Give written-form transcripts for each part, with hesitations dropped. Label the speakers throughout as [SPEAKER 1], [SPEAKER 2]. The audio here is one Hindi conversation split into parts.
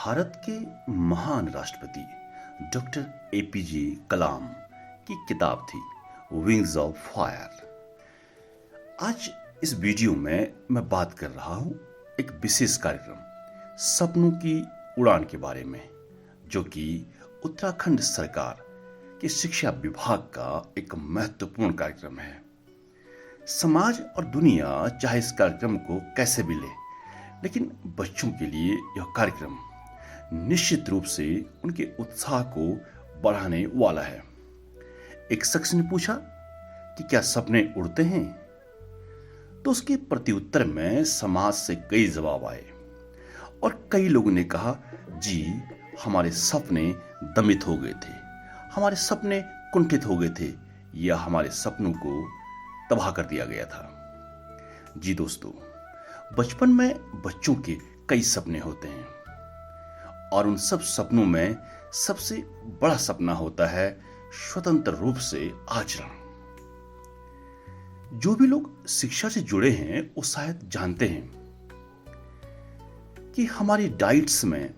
[SPEAKER 1] भारत के महान राष्ट्रपति डॉक्टर एपीजे कलाम की किताब थी विंग्स ऑफ फायर। आज इस वीडियो में मैं बात कर रहा हूं एक विशेष कार्यक्रम सपनों की उड़ान के बारे में, जो कि उत्तराखंड सरकार के शिक्षा विभाग का एक महत्वपूर्ण कार्यक्रम है। समाज और दुनिया चाहे इस कार्यक्रम को कैसे भी ले, लेकिन बच्चों के लिए यह कार्यक्रम निश्चित रूप से उनके उत्साह को बढ़ाने वाला है। एक शख्स ने पूछा कि क्या सपने उड़ते हैं, तो उसके प्रत्युत्तर में समाज से कई जवाब आए और कई लोगों ने कहा, जी हमारे सपने दमित हो गए थे, हमारे सपने कुंठित हो गए थे, या हमारे सपनों को तबाह कर दिया गया था। जी दोस्तों, बचपन में बच्चों के कई सपने होते हैं और उन सब सपनों में सबसे बड़ा सपना होता है स्वतंत्र रूप से आचरण। जो भी लोग शिक्षा से जुड़े हैं वो शायद जानते हैं कि हमारी डाइट्स में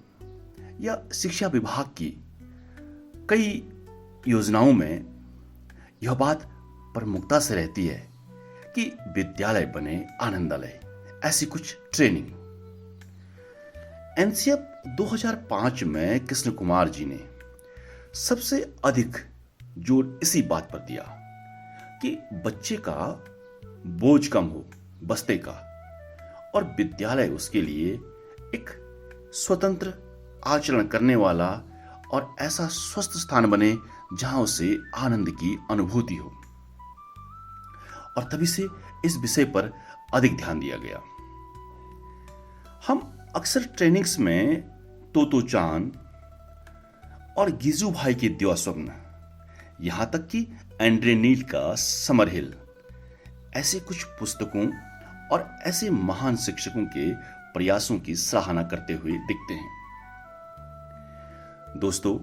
[SPEAKER 1] या शिक्षा विभाग की कई योजनाओं में यह बात प्रमुखता से रहती है कि विद्यालय बने आनंदालय, ऐसी कुछ ट्रेनिंग। एनसीएफ 2005 में कृष्ण कुमार जी ने सबसे अधिक जोर इसी बात पर दिया कि बच्चे का बोझ कम हो बस्ते का, और विद्यालय उसके लिए एक स्वतंत्र आचरण करने वाला और ऐसा स्वस्थ स्थान बने जहां उसे आनंद की अनुभूति हो। और तभी से इस विषय पर अधिक ध्यान दिया गया। हम अक्सर ट्रेनिंग्स में तोतो चान और गिजू भाई के दिवा स्वप्न, यहां तक कि एंड्रे नील का समर हिल, ऐसे कुछ पुस्तकों और ऐसे महान शिक्षकों के प्रयासों की सराहना करते हुए दिखते हैं। दोस्तों,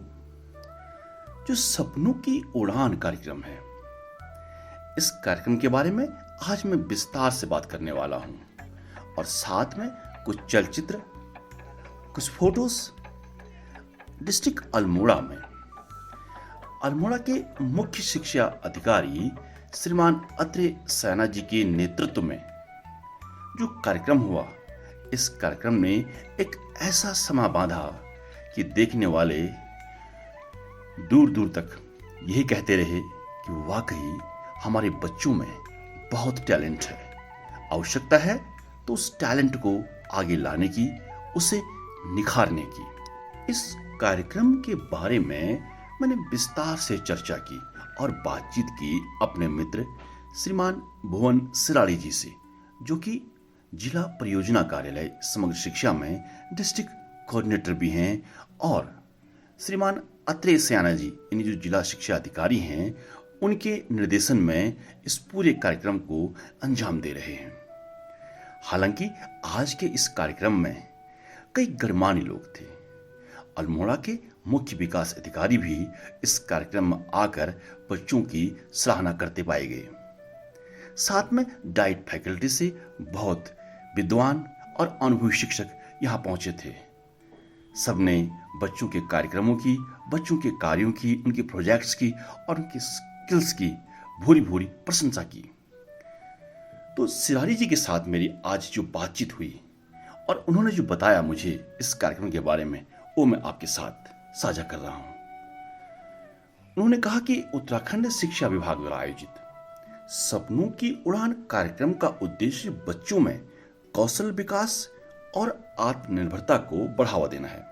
[SPEAKER 1] जो सपनों की उड़ान कार्यक्रम है, इस कार्यक्रम के बारे में आज मैं विस्तार से बात करने वाला हूं और साथ में कुछ चलचित्र, कुछ फोटोज डिस्ट्रिक्ट अल्मोड़ा के मुख्य शिक्षा अधिकारी श्रीमान अत्रे सैना जी के नेतृत्व में जो कार्यक्रम हुआ, इस कार्यक्रम ने एक ऐसा समा बांधा कि देखने वाले दूर दूर तक यही कहते रहे कि वाकई हमारे बच्चों में बहुत टैलेंट है, आवश्यकता है तो उस टैलेंट को आगे लाने की, उसे निखारने की। इस कार्यक्रम के बारे में मैंने विस्तार से चर्चा की और बातचीत की अपने मित्र श्रीमान भुवन सिराड़ी जी से, जो कि जिला परियोजना कार्यालय समग्र शिक्षा में डिस्ट्रिक्ट कोऑर्डिनेटर भी हैं, और श्रीमान अत्रे सैना जी, यानी जो जिला शिक्षा अधिकारी हैं, उनके निर्देशन में इस पूरे कार्यक्रम को अंजाम दे रहे हैं। हालांकि आज के इस कार्यक्रम में कई गणमान्य लोग थे। अल्मोड़ा के मुख्य विकास अधिकारी भी इस कार्यक्रम में आकर बच्चों की सराहना करते पाए गए। साथ में डाइट फैकल्टी से बहुत विद्वान और अनुभवी शिक्षक यहां पहुंचे थे। सबने बच्चों के कार्यक्रमों की, बच्चों के कार्यों की, उनके प्रोजेक्ट्स की और उनके स्किल्स की भूरी भूरी प्रशंसा की। तो सिरारी जी के साथ मेरी आज जो बातचीत हुई और उन्होंने जो बताया मुझे इस कार्यक्रम के बारे में, वो मैं आपके साथ साझा कर रहा हूं। उन्होंने कहा कि उत्तराखंड शिक्षा विभाग द्वारा आयोजित सपनों की उड़ान कार्यक्रम का उद्देश्य बच्चों में कौशल विकास और आत्मनिर्भरता को बढ़ावा देना है,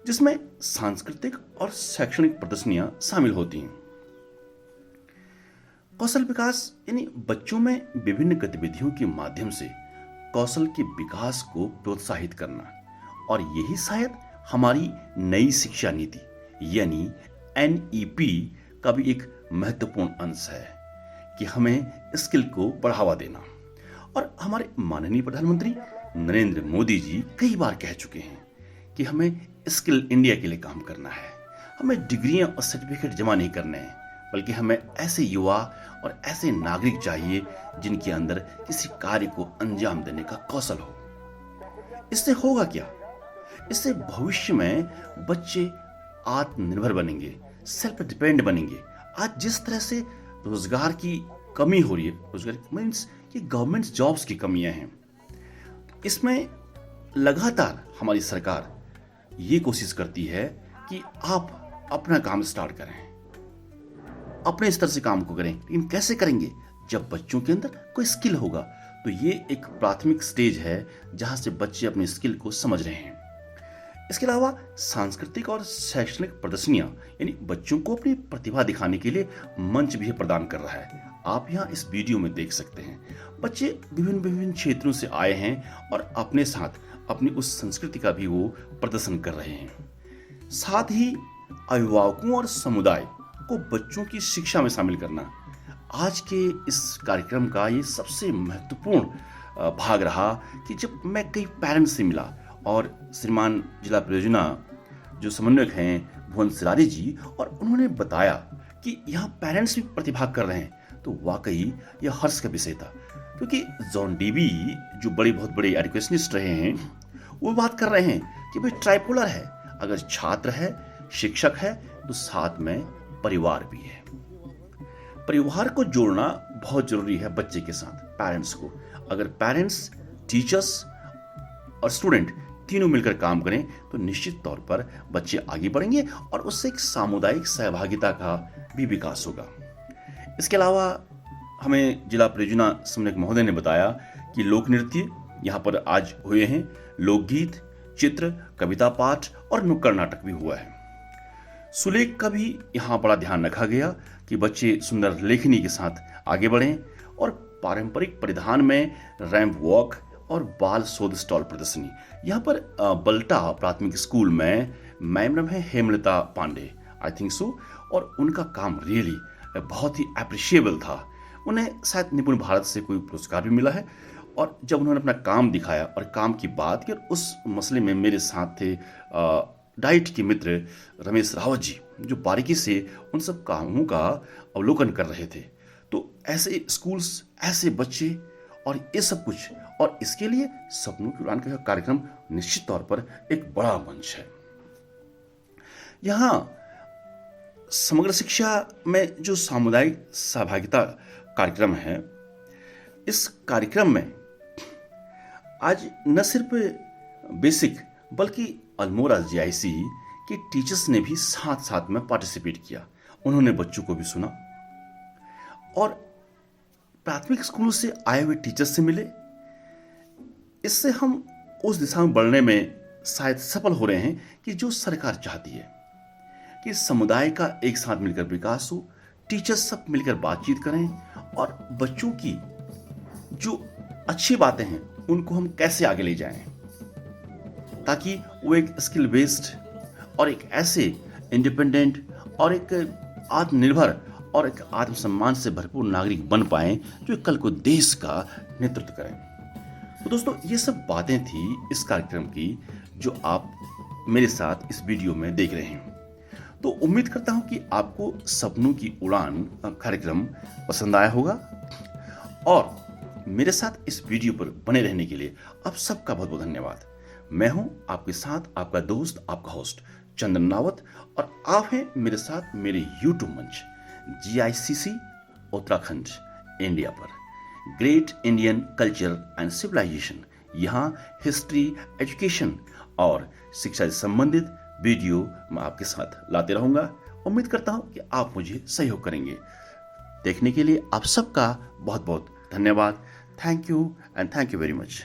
[SPEAKER 1] जिसमें सांस्कृतिक और शैक्षणिक प्रदर्शनियां शामिल होती हैं। कौशल विकास यानी बच्चों में विभिन्न गतिविधियों के माध्यम से कौशल के विकास को प्रोत्साहित करना, और यही शायद हमारी नई शिक्षा नीति यानी एनईपी का भी एक महत्वपूर्ण अंश है कि हमें स्किल को बढ़ावा देना। और हमारे माननीय प्रधानमंत्री नरेंद्र मोदी जी कई बार कह चुके हैं कि हमें स्किल इंडिया के लिए काम करना है, हमें डिग्रियां और सर्टिफिकेट जमा नहीं करने हैं, बल्कि हमें ऐसे युवा और ऐसे नागरिक चाहिए जिनके अंदर किसी कार्य को अंजाम देने का कौशल हो। इससे होगा क्या? इससे भविष्य में बच्चे आत्मनिर्भर बनेंगे, सेल्फ डिपेंड बनेंगे। आज जिस तरह से रोजगार की कमी हो रही है, रोजगार मीन्स कि गवर्नमेंट जॉब्स की कमियां हैं, इसमें लगातार हमारी सरकार ये कोशिश करती है कि आप अपना काम स्टार्ट करें, अपने स्तर से काम को करें। लेकिन कैसे करेंगे? जब बच्चों के अंदर कोई स्किल होगा। तो ये एक प्राथमिक स्टेज है जहां से बच्चे अपने स्किल को समझ रहे हैं। इसके अलावा सांस्कृतिक और शैक्षणिक प्रदर्शनियां यानी बच्चों को अपनी प्रतिभा दिखाने के लिए मंच भी प्रदान कर रहा है। आप यहाँ इस वीडियो में देख सकते हैं, बच्चे विभिन्न विभिन्न क्षेत्रों से आए हैं और अपने साथ अपनी उस संस्कृति का भी वो प्रदर्शन कर रहे हैं। साथ ही अभिभावकों और समुदाय को बच्चों की शिक्षा में शामिल करना आज के इस कार्यक्रम का ये सबसे महत्वपूर्ण भाग रहा कि जब मैं कई पेरेंट्स से मिला और श्रीमान जिला परियोजना जो समन्वयक हैं भुवन सिरारी जी, और उन्होंने बताया कि यहाँ पेरेंट्स भी प्रतिभाग कर रहे हैं, तो वाकई यह हर्ष का विषय था। क्योंकि जॉन डीवी जो बहुत बड़े एजुकेशनिस्ट रहे हैं, वो बात कर रहे हैं कि भाई ट्राइपोलर है, अगर छात्र है, शिक्षक है, तो साथ में परिवार भी है। परिवार को जोड़ना बहुत जरूरी है बच्चे के साथ, पेरेंट्स को। अगर पेरेंट्स, टीचर्स और स्टूडेंट तीनों मिलकर काम करें तो निश्चित तौर पर बच्चे आगे बढ़ेंगे और उससे एक सामुदायिक सहभागिता का भी विकास होगा। इसके अलावा हमें जिला परियोजना समन्वयक महोदय ने बताया कि लोक नृत्य यहाँ पर आज हुए हैं, लोकगीत, चित्र, कविता पाठ और नुक्कड़ नाटक भी हुआ है। सुलेख का भी यहाँ बड़ा ध्यान रखा गया कि बच्चे सुंदर लेखनी के साथ आगे बढ़ें और पारंपरिक परिधान में रैंप वॉक और बाल शोध स्टॉल प्रदर्शनी। यहाँ पर बल्टा प्राथमिक स्कूल में मैम है Hemlata Pandey, I think so, और उनका काम रियली बहुत ही अप्रिशिएबल था। उन्हें शायद निपुण भारत से कोई पुरस्कार भी मिला है। और जब उन्होंने अपना काम दिखाया और काम की बात की, और उस मसले में मेरे साथ थे डाइट के मित्र रमेश रावत जी, जो बारीकी से उन सब कामों का अवलोकन कर रहे थे। तो ऐसे स्कूल्स, ऐसे बच्चे और ये सब कुछ, और इसके लिए सपनों की उड़ान का कार्यक्रम निश्चित तौर पर एक बड़ा मंच है। यहाँ समग्र शिक्षा में जो सामुदायिक सहभागिता कार्यक्रम है, इस कार्यक्रम में आज न सिर्फ बेसिक बल्कि अल्मोड़ा जीआईसी के टीचर्स ने भी साथ साथ में पार्टिसिपेट किया। उन्होंने बच्चों को भी सुना और प्राथमिक स्कूल से आए हुए टीचर्स से मिले। इससे हम उस दिशा में बढ़ने में शायद सफल हो रहे हैं कि जो सरकार चाहती है कि समुदाय का एक साथ मिलकर विकास हो, टीचर्स सब मिलकर बातचीत करें और बच्चों की जो अच्छी बातें हैं उनको हम कैसे आगे ले जाएं, ताकि वो एक स्किल बेस्ड और एक ऐसे इंडिपेंडेंट और एक आत्मनिर्भर और एक आत्मसम्मान से भरपूर नागरिक बन पाएं जो कल को देश का नेतृत्व करें। तो दोस्तों, ये सब बातें थी इस कार्यक्रम की जो आप मेरे साथ इस वीडियो में देख रहे हैं। तो उम्मीद करता हूं कि आपको सपनों की उड़ान कार्यक्रम पसंद आया होगा और मेरे साथ इस वीडियो पर बने रहने के लिए आप सबका बहुत बहुत धन्यवाद। मैं हूं आपके साथ आपका दोस्त, आपका होस्ट चंदन रावत, और आप हैं मेरे साथ मेरे यूट्यूब मंच जीआईसीसी उत्तराखंड इंडिया पर, great Indian culture and civilisation. यहाँ हिस्ट्री, एजुकेशन और शिक्षा से संबंधित वीडियो मैं आपके साथ लाते रहूंगा। उम्मीद करता हूं कि आप मुझे सहयोग करेंगे। देखने के लिए आप सबका बहुत बहुत धन्यवाद। Thank you and thank you very much.